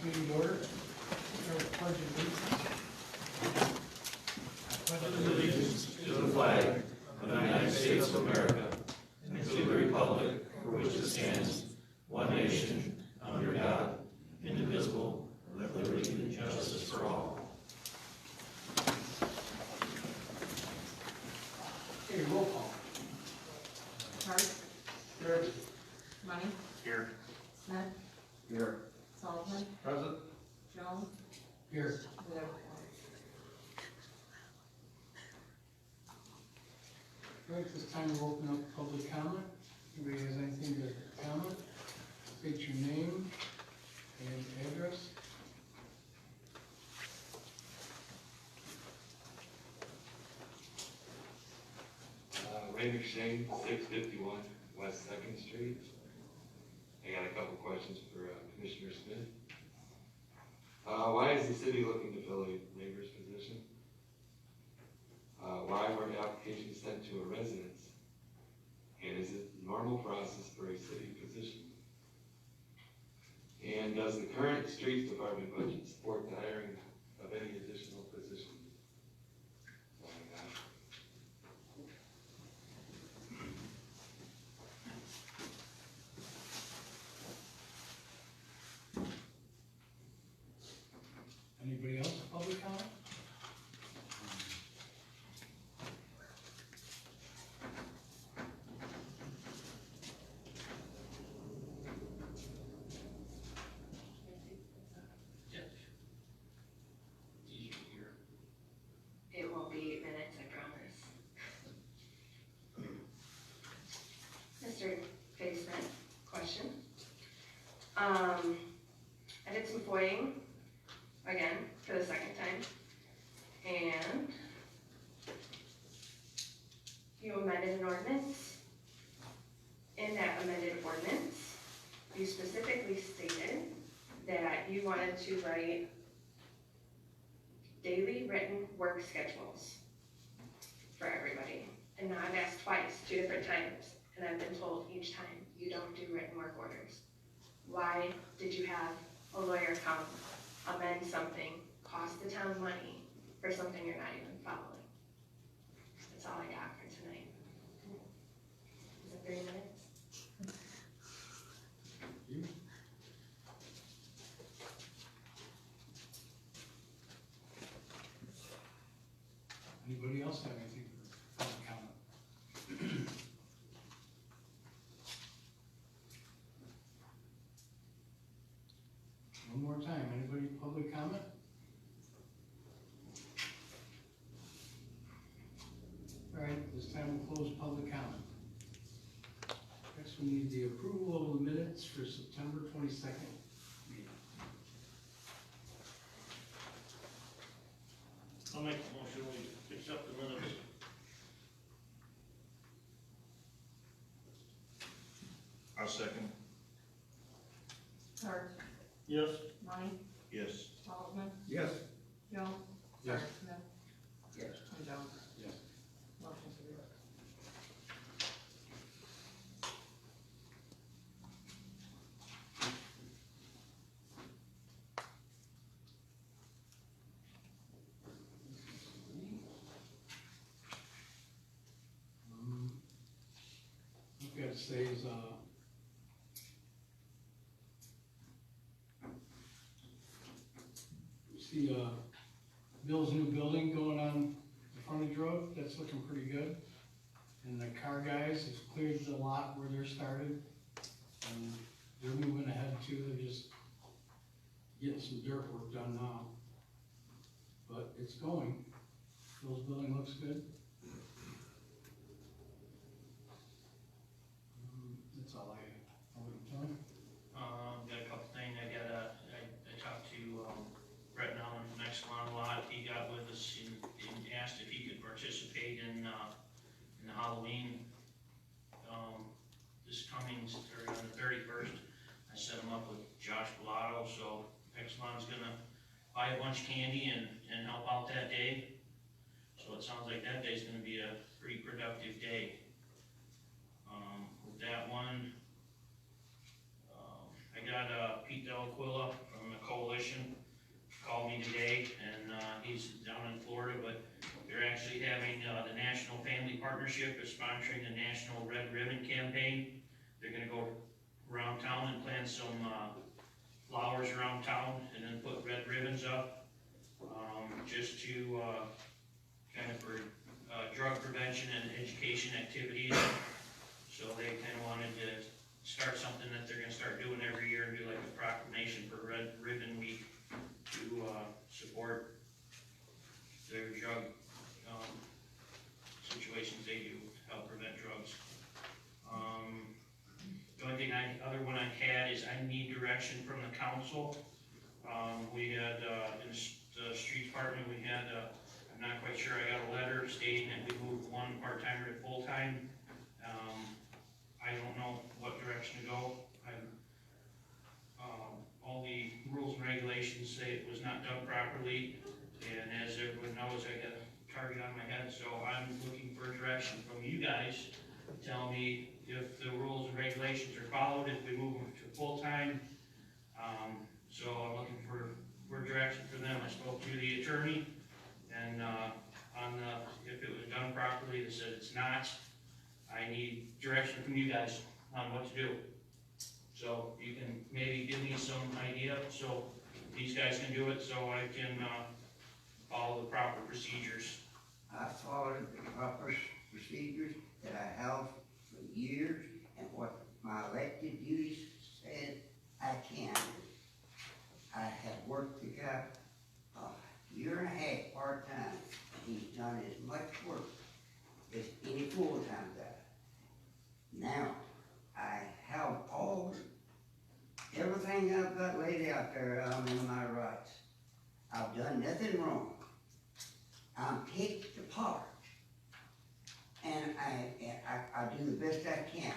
meeting to order. Our pledge of allegiance. To the flag of the United States of America and to the republic for which it stands, one nation, under God, indivisible, with liberty and justice for all. Okay, roll call. Hart, Here. Money, Here. Smith, Here. Sullivan, Present. Jones, Here. Whatever. All right, this time we'll open up public comment. Anybody has anything to comment? State your name and address. Raymond Shane, 651 West 2nd Street. I got a couple questions for Commissioner Smith. Why is the city looking to fill a laborer's position? Why were applications sent to a residence? And is it the normal process for a city position? And does the current streets department budget support the hiring of any additional positions? Anybody else public comment? It won't be 8 minutes, I promise. Mr. Smith, question. I did some FOIAing, again, for the second time, and you amended an ordinance. In that amended ordinance, you specifically stated that you wanted to write daily written work schedules for everybody. And now I've asked twice, 2 different times, and I've been told each time, you don't do written work orders. Why did you have a lawyer come amend something, cost the town money for something you're not even following? That's all I got for tonight. Is it 3 minutes? You? Anybody else have anything for public comment? One more time, anybody public comment? All right, this time we'll close public comment. Next, we need the approval of the minutes for September 22nd meeting. I'll make a motion, we accept the minutes. I'll second. Hart, Yes. Money, Yes. Sullivan, Yes. Jones, Yes. Smith, Yes. and Jones. Yes. Motion carried. I've got to say is, see, Bill's new building going on the frontage road, that's looking pretty good. And the car guys have cleared the lot where they're started, and they're moving ahead too, they're just getting some dirt work done now. But it's going, Bill's building looks good. That's all I have. Over to Tony. Got a couple things, I talked to, Brett now in the next one a lot, he got with us and asked if he could participate in the Halloween, this coming, or on the 31st. I set him up with Josh Bellato, so Exelon's gonna buy a bunch of candy and help out that day. So it sounds like that day's gonna be a pretty productive day. With that one, I got Pete Delaquilla from the coalition partnership is sponsoring the National Red Ribbon Campaign. They're gonna go around town and plant some, flowers around town and then put red ribbons up, just to, kind of for, drug prevention and education activities. So they kind of wanted to start something that they're gonna start doing every year and do like a proclamation for Red Ribbon Week to, support their drug, situations they do to help prevent drugs. The only thing other one I had is I need direction from the council. We had, in the street department, we had, I'm not quite sure, I got a letter stating that we moved one part-timer to full-time. I don't know what direction to go. All the rules and regulations say it was not done properly, and as everyone knows, I got a target on my head, so I'm looking for direction from you guys. Tell me if the rules and regulations are followed, if we move them to full-time. So I'm looking for direction for them. I spoke to the attorney, and, if it was done properly, they said it's not. I need direction from you guys on what to do. So you can maybe give me some idea, so these guys can do it, so I can, follow the proper procedures. I followed the proper procedures that I have for years, and what my elected duties said I can. I have worked the guy a year and a half part-time, and he's done as much work as any full-time guy. Now, I have everything I've got laid out there, I'm in my rights. I've done nothing wrong. I'm picked apart, and I do the best I can.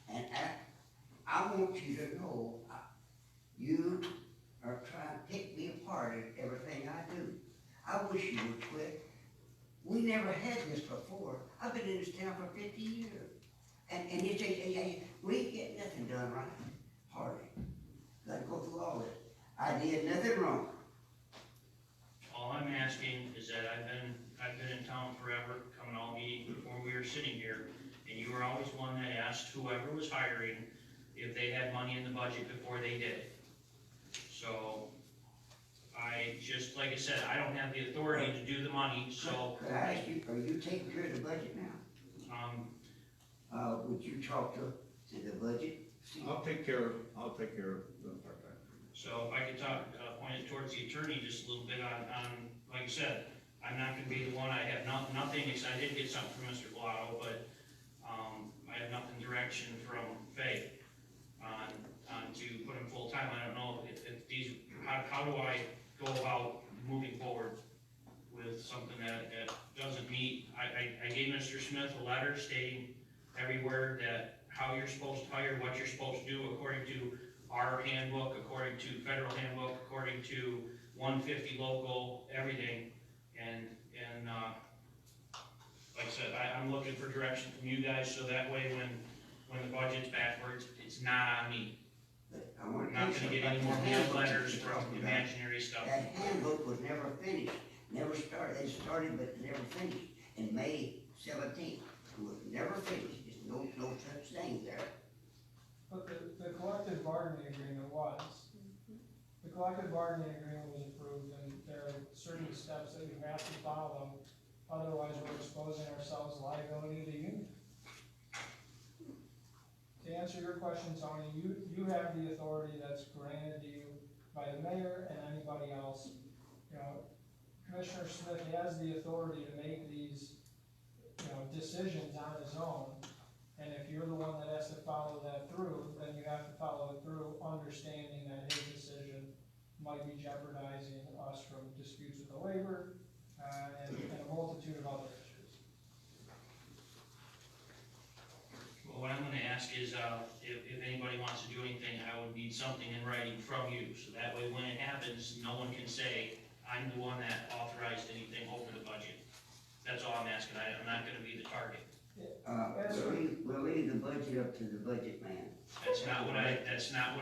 And I want you to know, you are trying to pick me apart at everything I do. I wish you would quit. We never had this before. I've been in this town for 50 years. And you say, hey, we ain't getting nothing done right. Hardly. Gotta go through all this. I did nothing wrong. All I'm asking is that I've been in town forever, coming to all meetings before we were sitting here, and you were always one that asked whoever was hiring if they had money in the budget before they did. So, like I said, I don't have the authority to do the money, so. Could I ask you, are you taking care of the budget now? Would you talk to the budget? I'll take care of the part-time. So if I could talk, point it towards the attorney just a little bit on, like I said, I'm not gonna be the one, I have nothing, I did get something from Mr. Blotto, but, I have nothing direction from Faye on to put him full-time. I don't know if these, how do I go about moving forward with something that doesn't meet, I gave Mr. Smith a letter stating everywhere that how you're supposed to hire, what you're supposed to do according to our handbook, according to federal handbook, according to 150 local, everything. And like I said, I'm looking for direction from you guys, so that way when the budget's backwards, it's not on me. But I want We're not to gonna tell you get any something more about the mail handbook letters that you're from talking about. imaginary stuff. That handbook was never finished, never started, they started but never finished. In May 17th, it was never finished, there's no such thing there. But the collective bargaining agreement was. The collective bargaining agreement was approved, and there are certain steps that you have to follow, otherwise we're exposing ourselves to liability to the union. To answer your question, Tony, you have the authority that's granted to you by the mayor and anybody else. You know, Commissioner Smith has the authority to make these, decisions on his own. And if you're the one that has to follow that through, then you have to follow it through, understanding that his decision might be jeopardizing us from disputes with the labor, and a multitude of other issues. Well, what I'm gonna ask is, if anybody wants to do anything, I would need something in writing from you, so that way when it happens, no one can say, I'm the one that authorized anything over the budget. That's all I'm asking, I'm not gonna be the target. We'll leave the budget up to the budget man. That's not what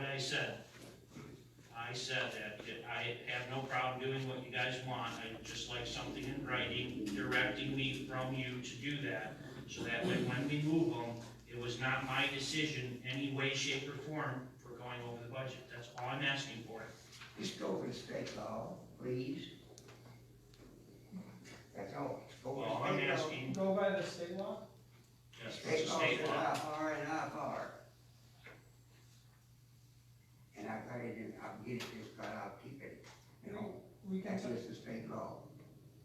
I said. I said that I have no problem doing what you guys want, I'd just like something in writing directing me from you to do that, so that way when we move them, it was not my decision any way, shape, or form for going over the budget. That's all I'm asking for. Just go over the state law, please. That's all. Just go over Well, the I'm state law. asking, Go by the state law? yes, State it's a law state says law. how far and how far. And I got it in, I'll get it, but I'll keep it, you know, We can, that's just the state law.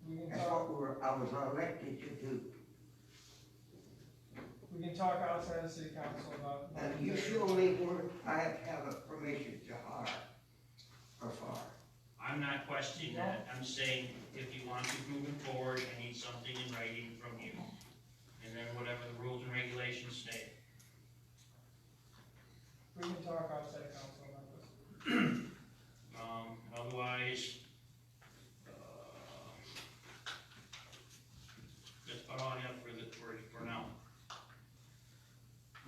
we can That's talk, what I was elected to do. we can talk outside of city council about. And you show me where I have to have a permission to hire or fire. I'm not questioning that. I'm saying if you want to move it forward, I need something in writing from you. And then whatever the rules and regulations say. We can talk outside of council about this. Otherwise, that's about all I have for now.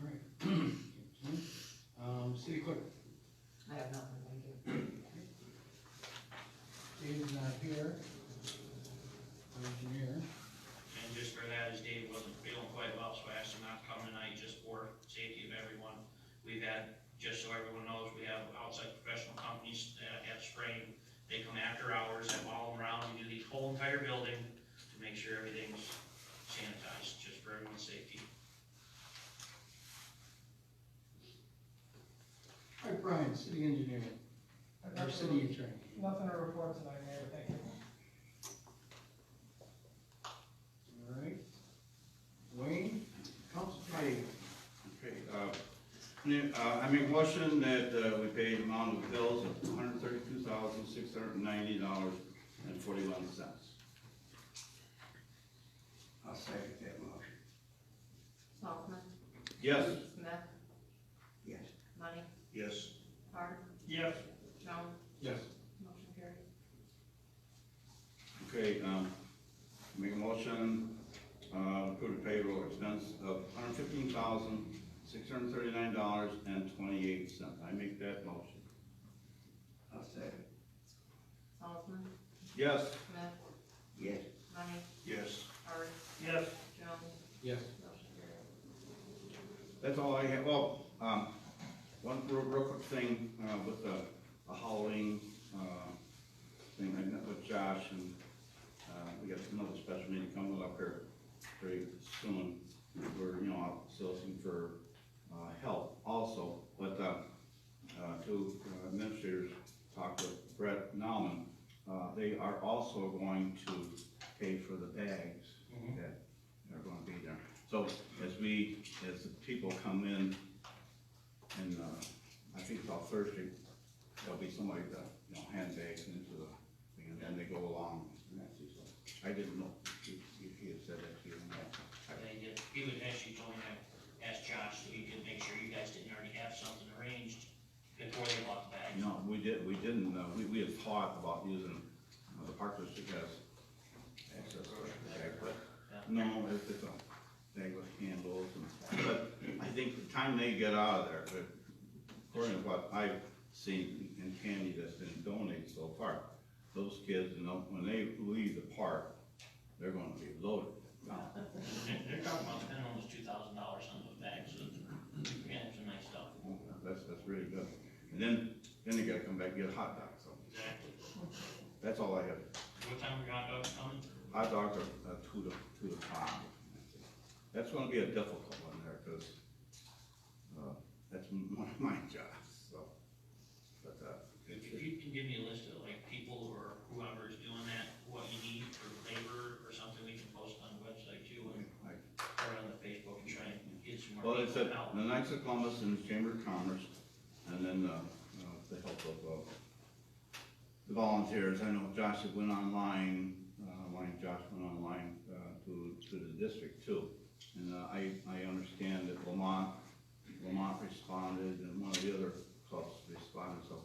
Alright. City clerk, I have nothing, thank you. Dave's not here. Engineer. And just for that, as Dave wasn't feeling quite well, so I asked him not to come tonight, just for safety of everyone. We've had, just so everyone knows, we have outside professional companies that have spraying. They come after hours, they follow them around, we do the whole entire building to make sure everything's sanitized, just for everyone's safety. Alright, Brian, city engineer, or city attorney. Nothing to report tonight, Mayor, thank you. Alright. Wayne, council. Okay, I make a motion that we pay the amount of bills of $132,690.41. I'll second that motion. Saltzman, Yes. Smith, Yes. Money, Yes. Hart, Yes. Jones, Yes. motion carried. Okay, make a motion, approve the payroll expense of $115,639.28. I make that motion. I'll second. Saltzman, Yes. Smith, Yes. Money, Yes. Hart, Yes. Jones, Yes. motion carried. That's all I have. Well, one real quick thing, with the Halloween, thing, I met with Josh and, we got another special meeting coming up here very soon. We're, out soliciting for, help also, but, two administrators talked with Brett Nauman. They are also going to pay for the bags that are gonna be there. So as the people come in, and, I think about Thursday, there'll be somebody that, hand bags into the thing, and then they go along, and that's it. So I didn't know, he had said that to you. He would actually told me to ask Josh so he could make sure you guys didn't already have something arranged before they bought the bags. No, we didn't, we had thought about using, the park district has access to that bag, but no, it's a bag with handles, but I think the time they get out of there, but according to what I've seen in candy that's been donated so far, those kids, when they leave the park, they're gonna be loaded. They're talking about spending almost $2,000 on those bags, so, yeah, it's some nice stuff. That's really good. And then they gotta come back and get a hot dog, so Exactly. that's all I have. What time are your hot dogs coming? Hot dogs are 2 to 5. That's gonna be a difficult one there, cause, that's one of my jobs, so. But, If you can give me a list of like people or whoever is doing that, what you need for labor or something, we can post on the website too, and or on the Facebook and try and get some more well, it's people at out. the Knights of Columbus and Chamber of Commerce, and then, the help of, the volunteers. I know Josh had went online, Josh went online, to the district too. And, I understand that Lamont responded, and one of the other clubs responded, so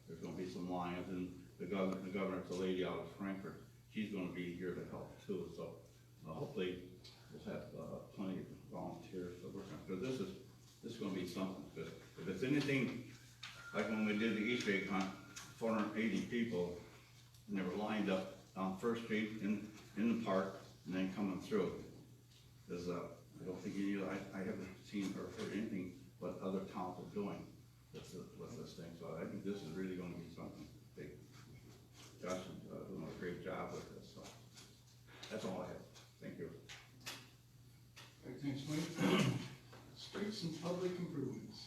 there's gonna be some lines, and the governor, the lady out of Frankfurt, she's gonna be here to help too, so hopefully we'll have plenty of volunteers to work on, because this is gonna be something, because if it's anything, like when we did the Easter egg hunt, 480 people, and they were lined up on First Street in the park, and then coming through. is, I don't think I haven't seen or heard anything what other towns are doing with this thing, so I think this is really gonna be something big. Josh is doing a great job with this, so, that's all I have, thank you. Thanks, Mike. Streets and public improvements.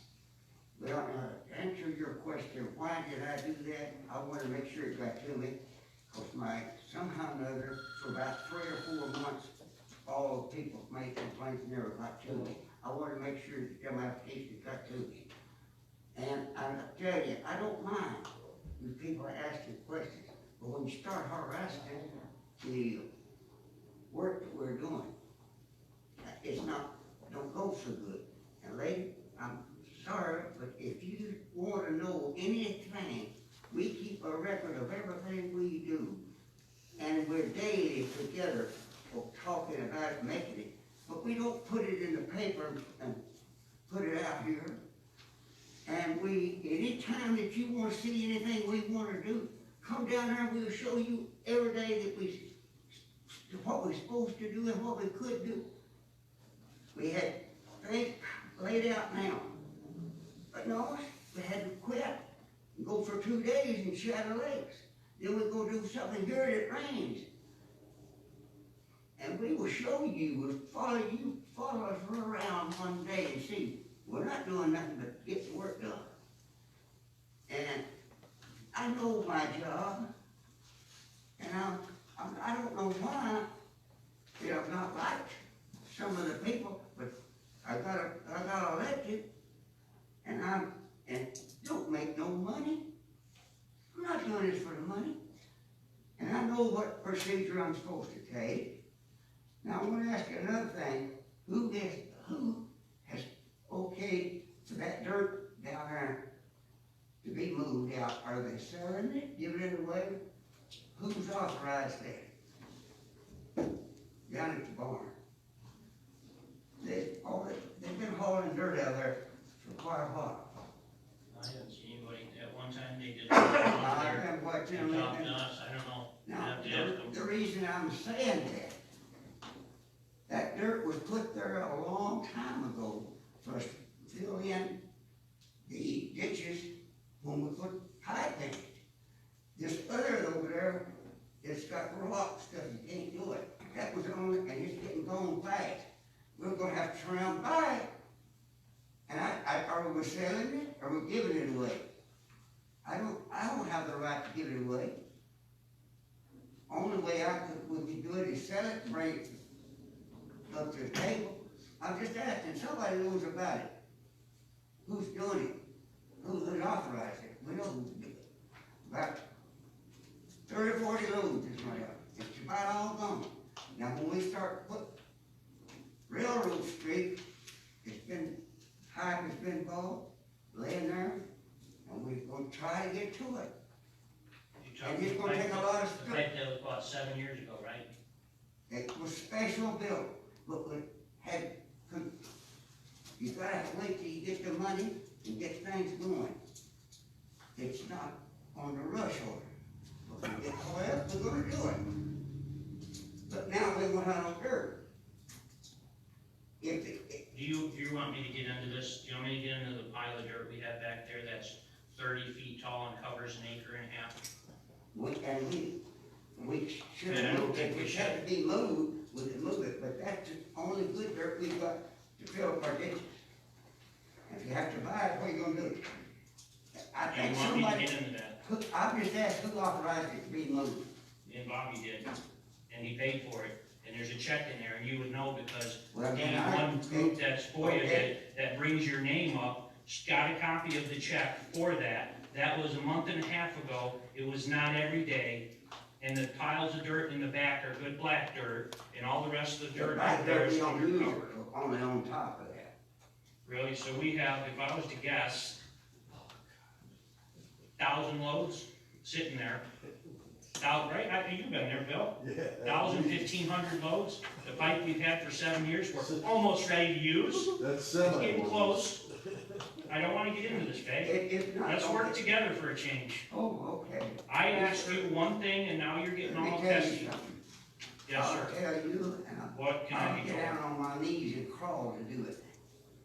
Well, to answer your question, why did I do that? I wanna make sure it got to me, cause somehow or another, for about 3 or 4 months, all the people made complaints and never got to me. I wanted to make sure that them applications got to me. And I tell you, I don't mind when people ask you questions, but when you start harassing the work that we're doing, don't go so good. And lady, I'm sorry, but if you want to know anything, we keep a record of everything we do. And we're daily together talking about it, making it. But we don't put it in the paper and put it out here. And anytime that you want to see anything we want to do, come down there and we'll show you every day that what we're supposed to do and what we could do. We had things laid out now. But no, we had to quit and go for 2 days in Shadow Lakes. Then we go do something here and it rains. And we will show you, we'll follow us around one day and see. We're not doing nothing but get the work done. And I know my job, and I don't know why that I've not liked some of the people, but I got elected, and don't make no money. I'm not doing this for the money. And I know what procedure I'm supposed to take. Now I want to ask you another thing. Who has okayed for that dirt down there to be moved out? Are they selling it, giving it away? Who's authorized that? Down at the barn. They've been hauling dirt out there for quite a while. I haven't seen anybody, at one time they did. I have watched them. They talked to us, I don't know. Now, Have to ask them. the reason I'm saying that dirt was put there a long time ago for us to fill in the ditches when we put pipe in it. This other over there, it's got rock stuff, you can't do it. That was only, and it's getting gone fast. We're gonna have to surround by it. And are we selling it, or are we giving it away? I don't have the right to give it away. Only way we can do it is sell it and bring it up to the table. I'm just asking, somebody knows about it. Who's doing it? Who's authorized it? We know who's doing it. About 30 or 40 loads is right up. It's about all gone. Now when we start putting Railroad Street, pipe has been bought, laying there, and we're gonna try to get to it. And it's gonna take a lot of stuff. The pipe that was bought 7 years ago, right? It was special built, but you gotta wait till you get the money and get things going. It's not on the rush order. But we get well, we're gonna do it. But now we won't have no dirt. Do you want me to get into this? Do you want me to get into the pile of dirt we have back there that's 30 feet tall and covers an acre and a half? We should Yeah, I have don't moved think it, we if it had to be moved, we could move it, but that's the only good dirt we've got to fill up our ditches. If you have to buy it, what are you gonna do? I Do think you want me to somebody, get into that? I just asked who authorized it to be moved. And Bobby did, and he paid for it, and there's a check in there, and you would know because Well, the then one group that's FOIA okay. that brings your name up, got a copy of the check for that. That was a month and a half ago, it was not every day, and the piles of dirt in the back are good black dirt, and all the rest of the dirt Back out there there, is we don't use it, undercover. only on top of that. Really, so we have, if I was to guess, 1,000 loads sitting there. Right, you've been there, Bill? Yeah. 1,000, 1,500 loads, the pipe we've had for 7 years, we're almost ready to use. That's It's getting close. I don't wanna get into this, Faye. It's not. Let's work together for a change. Oh, okay. I asked you one thing and now you're getting Let me all tell you testy. something. Yes, I'll sir. tell you, and What can I I'll be get told? down on my knees and crawl to do it.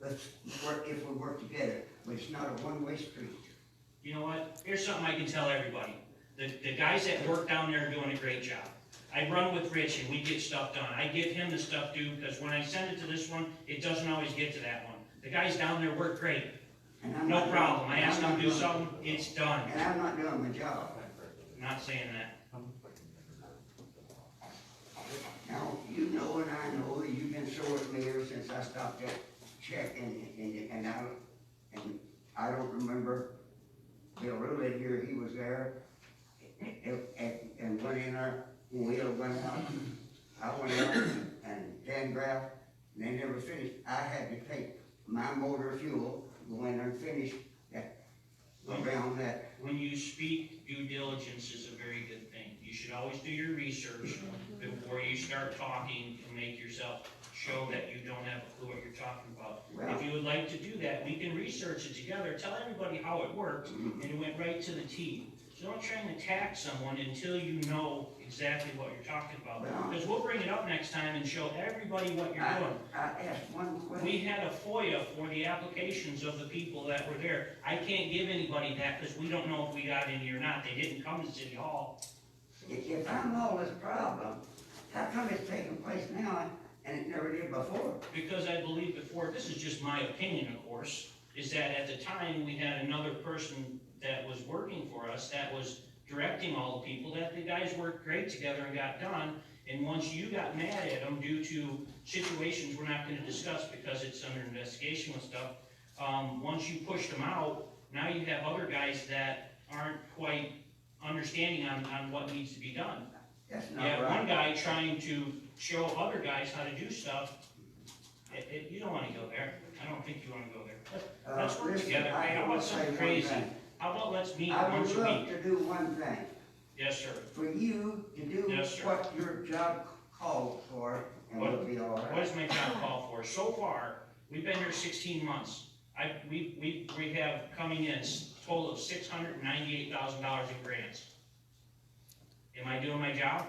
Let's work, if we work together, but it's not a one-way street. You know what? Here's something I can tell everybody. The guys that work down there are doing a great job. I run with Rich and we get stuff done. I give him the stuff due, because when I send it to this one, it doesn't always get to that one. The guys down there work great. And I'm No not problem. doing- I ask I'm them not to do doing- something, it's done. And I'm not doing my job. Not saying that. Now, you know and I know, you've been sore at me ever since I stopped that check and I don't remember Bill Roulette here, he was there and went in there, Will went out, I went out and Dan Graff, and they never finished. I had to take my motor fuel, go in there and finish that, around that. When you speak, due diligence is a very good thing. You should always do your research before you start talking and make yourself show that you don't have a clue what you're talking about. If you would like to do that, we can research it together, tell everybody how it worked, and it went right to the T. So don't try and attack someone until you know exactly what you're talking about. Because we'll bring it up next time and show everybody what you're doing. I asked one question. We had a FOIA for the applications of the people that were there. I can't give anybody that because we don't know if we got any or not. They didn't come to City Hall. If I'm all this problem, how come it's taking place now and it never did before? Because I believe before, this is just my opinion, of course, is that at the time, we had another person that was working for us, that was directing all the people, that the guys worked great together and got done. And once you got mad at them due to situations we're not gonna discuss because it's under investigation and stuff, once you pushed them out, now you have other guys that aren't quite understanding on what needs to be done. That's You not have right. one guy trying to show other guys how to do stuff. You don't wanna go there. I don't think you wanna go there. Let's work Listen, together. I Hey, how will about say something one crazy? thing. How about let's meet I once would a love week? to do one thing, Yes, sir. for you to do Yes, sir. what your job calls for, and What- we'll be all What right. is my job call for? So far, we've been here 16 months. We have coming in a total of $698,000 in grants. Am I doing my job?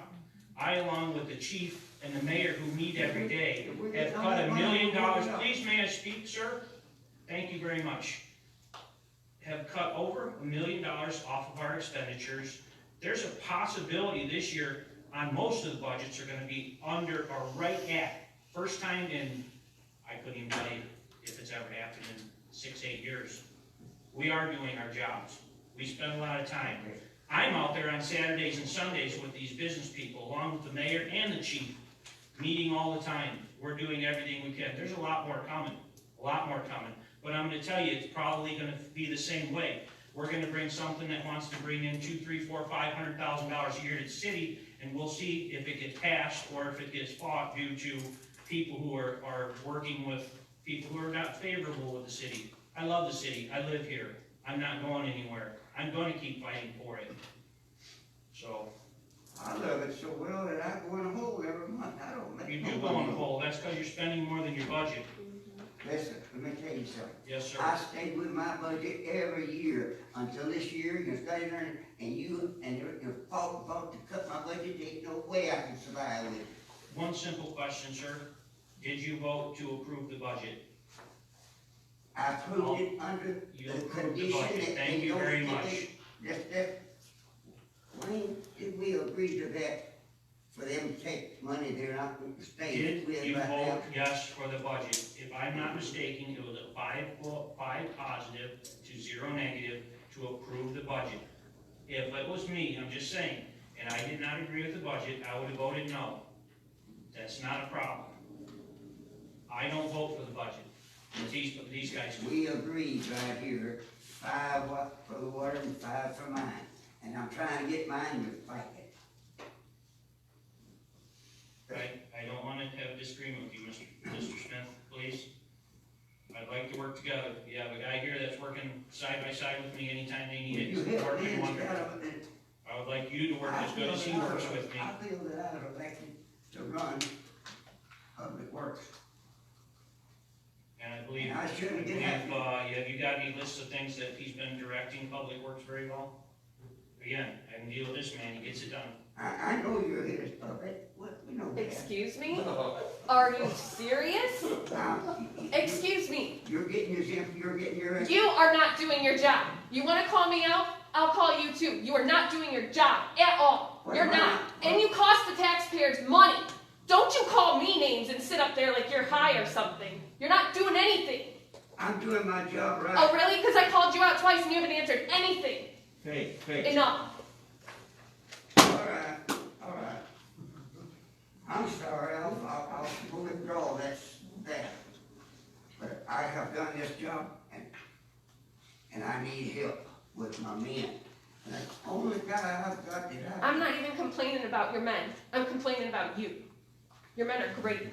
I, along with the chief and the mayor who meet every day, have cut $1 million. Please, may I speak, sir? Thank you very much. Have cut over $1 million off of our expenditures. There's a possibility this year on most of the budgets are gonna be under or right at, first time in, I couldn't even tell you if it's ever happened in 6-8 years. We are doing our jobs. We spend a lot of time. I'm out there on Saturdays and Sundays with these business people, along with the mayor and the chief, meeting all the time. We're doing everything we can. There's a lot more coming, a lot more coming. But I'm gonna tell you, it's probably gonna be the same way. We're gonna bring something that wants to bring in $200,000, $300,000, $400,000 a year to the city, and we'll see if it gets passed or if it gets fought due to people who are working with people who are not favorable with the city. I love the city. I live here. I'm not going anywhere. I'm gonna keep fighting for it. So, I love it so well that I go in a hole every month. I don't make you no do go on money. the hole. That's because you're spending more than your budget. Listen, let me tell you something. Yes, sir. I stayed with my budget every year until this year. You stay there and you fought to cut my budget. There ain't no way I can survive with it. One simple question, sir. Did you vote to approve the budget? I proved it under You the approved the condition budget. that Thank they you don't very get much. When did we agree to that? For them to take money they're not staying Did with you right now? vote yes for the budget? If I'm not mistaken, it was a 5 positive to 0 negative to approve the budget. If it was me, I'm just saying, and I did not agree with the budget, I would have voted no. That's not a problem. I don't vote for the budget. These guys do. We agreed right here, 5 for the water and 5 for mine. And I'm trying to get mine to fight it. I don't want to have a disagreement with you, Mr. Smith, please. I'd like to work together. You have a guy here that's working side by side with me anytime they need You it. hit Working me wonderful. instead of it. I would like you to work as good as he works with me. I feel that I was elected to run public works. And I believe, And I shouldn't get happy. have you got any lists of things that he's been directing public works very well? Again, I can deal with this man, he gets it done. I know you're here to stop it, we know that. Excuse me? Are you serious? Now, Excuse me. you're getting your. You are not doing your job. You want to call me out? I'll call you too. You are not doing your job at all. What You're am I not. And you cost the taxpayers money. Don't you call me names and sit up there like you're high or something. You're not doing anything. I'm doing my job right. Oh, really? Because I called you out twice and you haven't answered anything. Hey, Enough. Alright. I'm sorry, I'll withdraw that. But I have done this job and I need help with my men. And that's the only guy I've got that I'm not even complaining about your men. I'm complaining about you. Your men are great.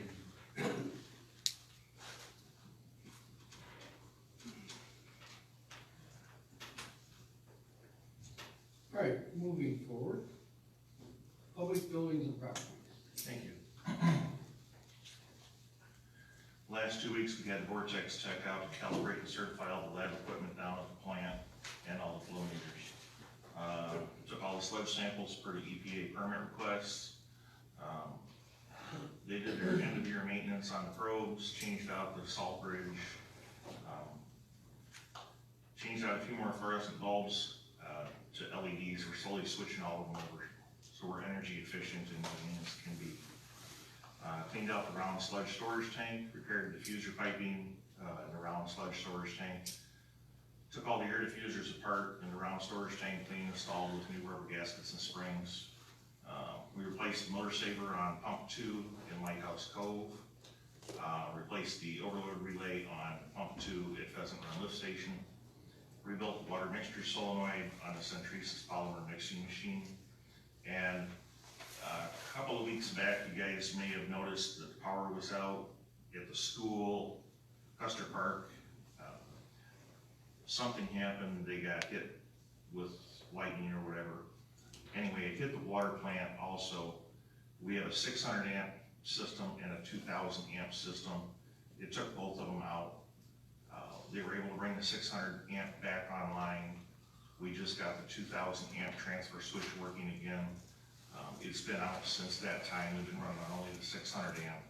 All right, moving forward. Public buildings and properties. Thank you. Last 2 weeks, we had Vortex Tech out to calibrate and certify all the lab equipment down at the plant and all the flow meters. Took all the sludge samples per the EPA permit requests. They did their end of year maintenance on the probes, changed out the salt bridge, changed out a few more fluorescent bulbs to LEDs. We're slowly switching all of them over, so we're energy efficient and clean as can be. Cleaned out the round sludge storage tank, repaired the diffuser piping in the round sludge storage tank. Took all the air diffusers apart in the round storage tank, clean, installed with new rubber gaskets and springs. We replaced the motor saver on pump 2 in Lighthouse Cove. Replaced the overload relay on pump 2 at Pheasant Run Lift Station. Rebuilt the water mixture solenoid on the Centrisis polymer mixing machine. And a couple of weeks back, you guys may have noticed that the power was out at the school, Custer Park. Something happened, they got hit with lightning or whatever. Anyway, it hit the water plant also. We have a 600 amp system and a 2000 amp system. It took both of them out. They were able to bring the 600 amp back online. We just got the 2000 amp transfer switch working again. It's been out since that time. We've been running on only the 600 amp.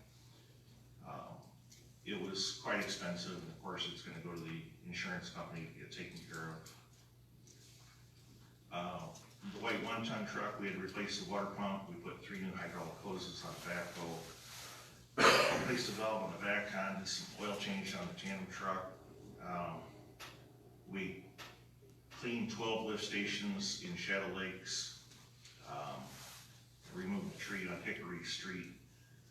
It was quite expensive, and of course it's going to go to the insurance company to get taken care of. The white 1-ton truck, we had replaced the water pump. We put 3 new hydraulic hoses on the backhoe. Replaced the valve on the back con, did some oil change on the tandem truck. We cleaned 12 lift stations in Shadow Lakes. Removed the tree on Hickory Street.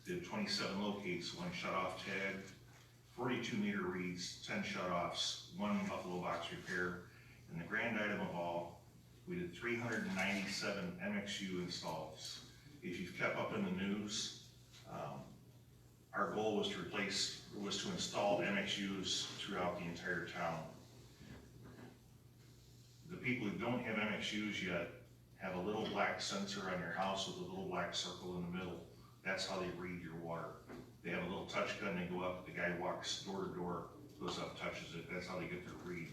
Did 27 locates, 1 shut-off tag, 42 meter reads, 10 shut-offs, 1 buffalo box repair, and the grand item of all, we did 397 MXU installs. If you've kept up in the news, our goal was to install MXUs throughout the entire town. The people who don't have MXUs yet have a little black sensor on your house with a little black circle in the middle. That's how they read your water. They have a little touch gun, they go up, the guy walks door to door, goes up, touches it, that's how they get their read.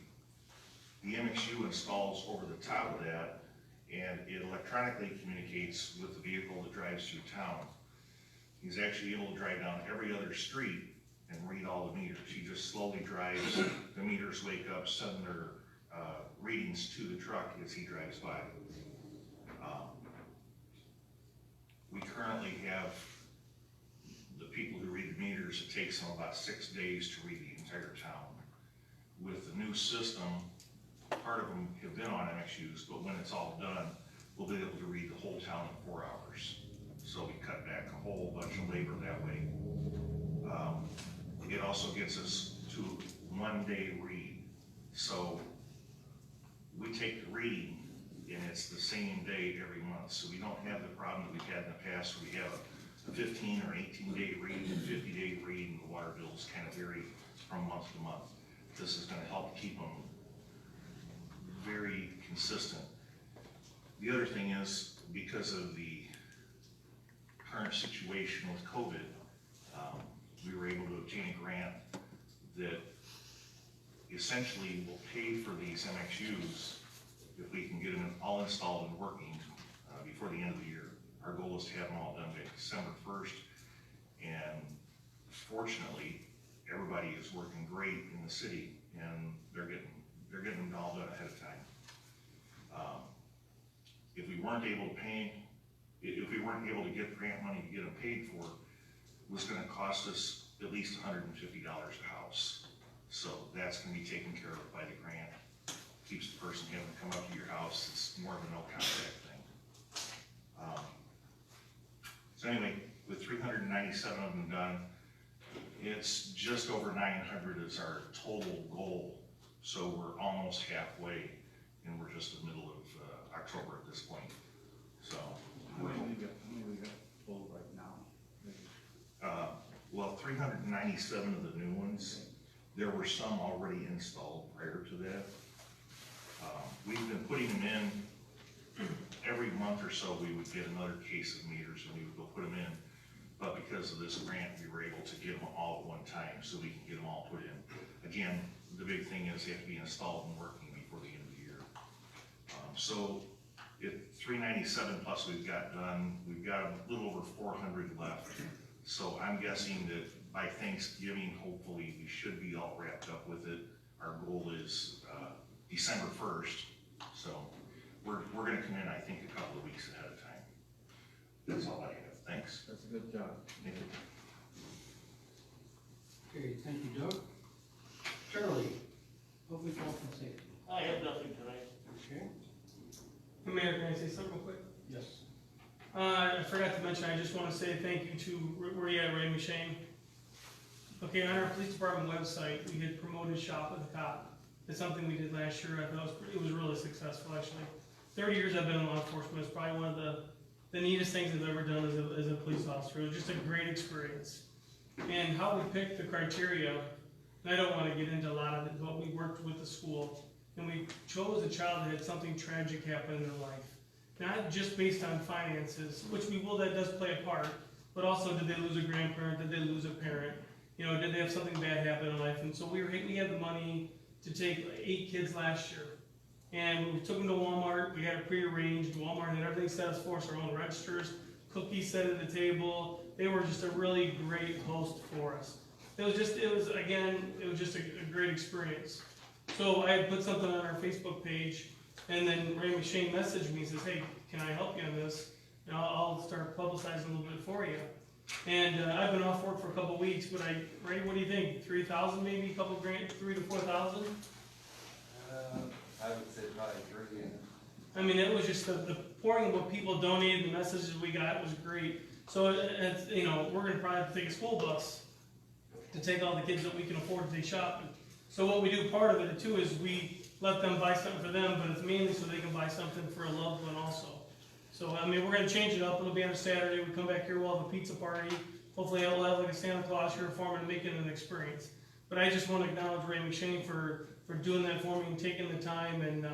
The MXU installs over the top of that, and it electronically communicates with the vehicle that drives through town. He's actually able to drive down every other street and read all the meters. He just slowly drives, the meters wake up, send their readings to the truck as he drives by. We currently have the people who read the meters, it takes them about 6 days to read the entire town. With the new system, part of them have been on MXUs, but when it's all done, we'll be able to read the whole town in 4 hours. So we cut back a whole bunch of labor that way. It also gets us to 1 day read. So we take the reading and it's the same day every month. So we don't have the problem that we've had in the past where we have a 15 or 18 day read and 50 day read, and the water bills kind of vary from month to month. This is going to help keep them very consistent. The other thing is, because of the current situation with COVID, we were able to obtain a grant that essentially will pay for these MXUs if we can get them all installed and working before the end of the year. Our goal is to have them all done by December 1st. And fortunately, everybody is working great in the city, and they're getting them all done ahead of time. If we weren't able to get grant money to get them paid for, it was gonna cost us at least $150 a house. So that's gonna be taken care of by the grant. Keeps the person having to come up to your house. It's more of a no contact thing. So anyway, with 397 of them done, it's just over 900 is our total goal. So we're almost halfway, and we're just in the middle of October at this point. So, How many we got total right now? well, 397 of the new ones, there were some already installed prior to that. We've been putting them in every month or so. We would get another case of meters and we would go put them in. But because of this grant, we were able to get them all at one time so we can get them all put in. Again, the big thing is they have to be installed and working before the end of the year. So at 397 plus we've got done, we've got a little over 400 left. So I'm guessing that by Thanksgiving, hopefully we should be all wrapped up with it. Our goal is December 1st. So we're gonna come in, I think, a couple of weeks ahead of time. That's all I have. Thanks. That's a good job. Thank you. Okay, thank you, Doug. Charlie, public health and safety. I have nothing tonight. Okay, Mayor, can I say something real quick? yes. I forgot to mention, I just want to say thank you to, where you at, Ray McShane? Okay, on our police department website, we had promoted Shop with a Cop. It's something we did last year. I thought it was really successful, actually. 30 years I've been in law enforcement. It's probably one of the neatest things I've ever done as a police officer. It was just a great experience. And how we picked the criteria, and I don't want to get into a lot of it, but we worked with the school, and we chose a child that had something tragic happen in their life. Not just based on finances, which that does play a part, but also did they lose a grandparent, did they lose a parent, you know, did they have something bad happen in life? And so we had the money to take 8 kids last year. And we took them to Walmart, we had it prearranged, Walmart had everything set up for us, our own registers, cookies set at the table. They were just a really great host for us. It was just a great experience. So I had put something on our Facebook page, and then Ray McShane messaged me and says, hey, can I help you on this? And I'll start publicizing a little bit for you. And I've been off work for a couple of weeks, but Ray, what do you think? 3,000 maybe, a couple grand, 3,000 to 4,000? I would say probably 3, yeah. I mean, it was just the pouring of what people donated, the messages we got was great. So it's, you know, we're gonna probably have to take a school bus to take all the kids that we can afford to take shopping. So what we do, part of it too, is we let them buy something for them, but it's mainly so they can buy something for a loved one also. So, I mean, we're gonna change it up. It'll be on a Saturday. We come back here, we'll have a pizza party. Hopefully we'll have like a Santa Claus uniform and make it an experience. But I just want to acknowledge Ray McShane for doing that for me and taking the time and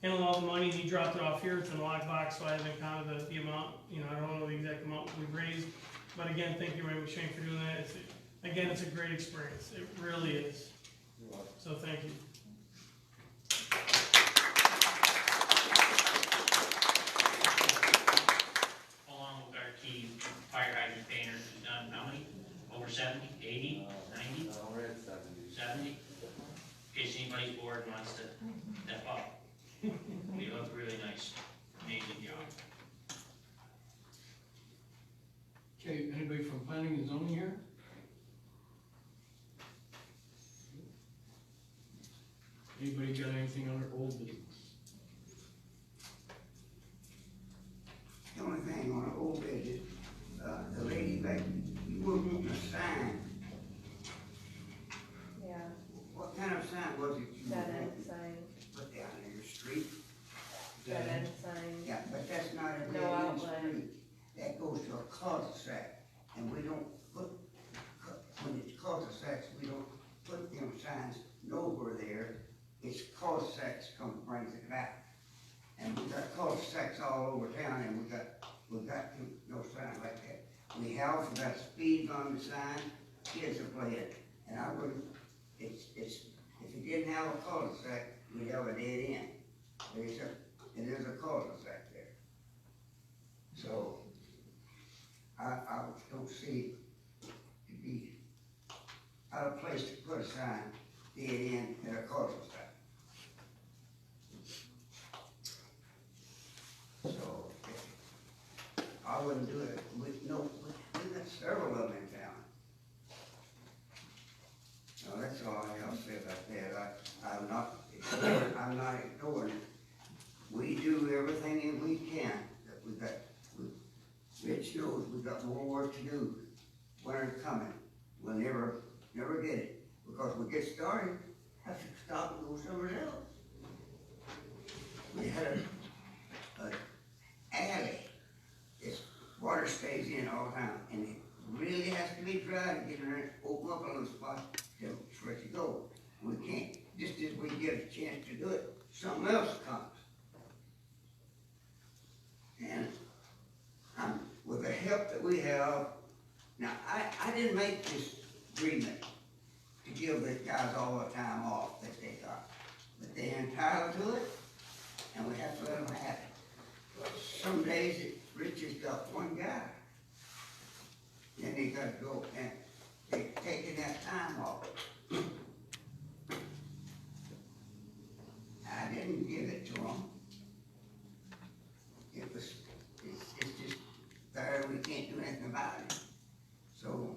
handling all the money. He dropped it off here. It's in a lockbox, so I haven't counted the amount. You know, I don't know the exact amount we've raised. But again, thank you, Ray McShane, for doing that. It's a great experience. It really is. So thank you. Along with our team, fire hydrant painters, we've done how many? Over 70, 80, 90, We're at 70. 70? In case anybody's bored and wants to step up. They look really nice. Amazing job. Okay, anybody from planning and zoning here? Anybody got anything under old business? The only thing on the old bed is, the lady back, you were moving a sign. Yeah, What kind of sign was it you were dead end moving? sign, Put down in your street? dead end sign. Yeah, but that's not a No dead end outlet. street. That goes to a cul-de-sac, and we don't put, when it's cul-de-sacs, we don't put them signs nowhere there. It's cul-de-sacs come brings it back. And we got cul-de-sacs all over town, and we got no sign like that. We have got speed on the sign, kids are playing, and I wouldn't, if you didn't have a cul-de-sac, we'd have a dead end. It is a cul-de-sac there. So, time to get in at a quarter time. So, I wouldn't do it, we got several of them in town. So that's all I have to say about that, I'm not ignoring it. We do everything that we can, Rich knows we got more work to do, winter's coming, we'll never get it, because we get started, have to stop and go somewhere else. We had a alley, this water stays in all the time, and it really has to be dry to get in there, open up a little spot, till it's ready to go. We can't, just as we get a chance to do it, something else comes. And with the help that we have, now, I didn't make this agreement to give the guys all the time off that they got, but they're entitled to it, and we have to let them have it. Some days, Rich has got one guy, then he gotta go, and they're taking that time off. I didn't give it to them. It's just there, we can't do anything about it. So,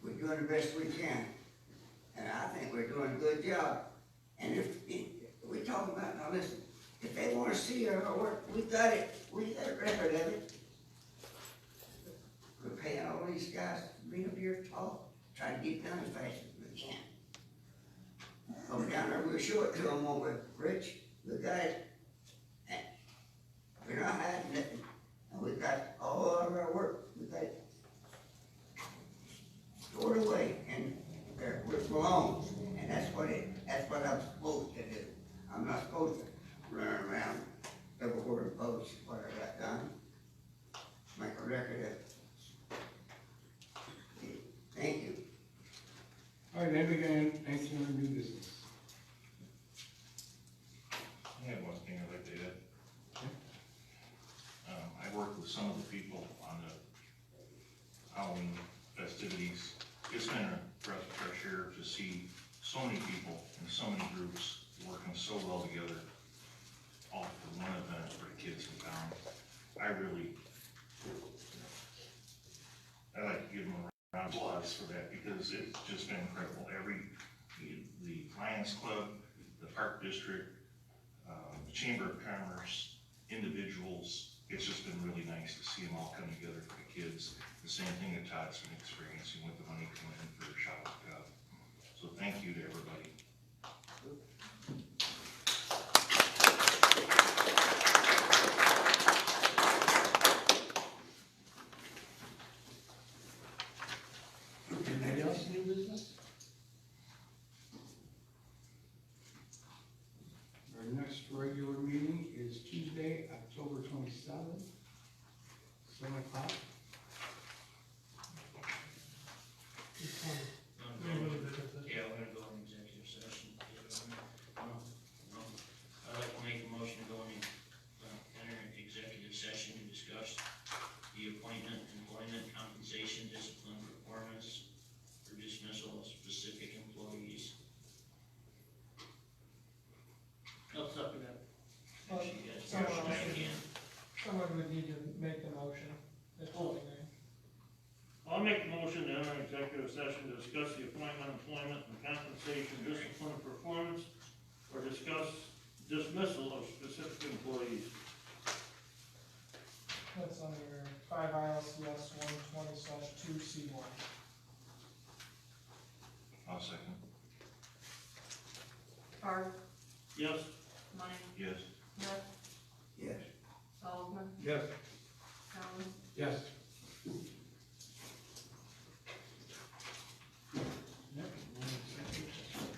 we're doing the best we can, and I think we're doing a good job. And if we talk about, now listen, if they wanna see our work, we got it, we got a record of it. We're paying all these guys to bring up here to talk, try to get done as fast as we can. Over down there, we'll show it to them, won't we, Rich? We got it. We're not hiding nothing, and we got all of our work, we got it stored away, and where it belongs, and that's what I'm supposed to do. I'm not supposed to run around double word post what I got done. Make a record of it. Thank you. All right, then we got anything under new business? I have one thing I'd like to add. I worked with some of the people on the Halloween festivities. It's been a breath of fresh air to see so many people and so many groups working so well together, all for one event for the kids in town. I like to give them a round of applause for that, because it's just been incredible. The Lions Club, the Park District, the Chamber of Commerce, individuals, it's just been really nice to see them all come together for the kids. The same thing that Todd's been experiencing with the money coming in for Shop with Cup. So thank you to everybody. Anybody else new business? Our next regular meeting is Tuesday, October 27th, 7 o'clock. Yeah, we're gonna go in executive session. I'd like to make a motion to go in, enter executive session to discuss the appointment, employment, compensation, discipline, performance, or dismissal of specific employees. Well, Actually, you guys someone back else in. Someone would need to make the motion. That's all I mean. I'll make the motion to enter executive session to discuss the appointment, employment, and compensation, discipline, and performance, or discuss dismissal of specific employees. That's under 5 ILCS 120/2C1. I'll second. Barb, Yes? Money, Yes. Smith, Yes. Sullivan, Yes. Jones, Yes. Yep, we're in executive session.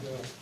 Good.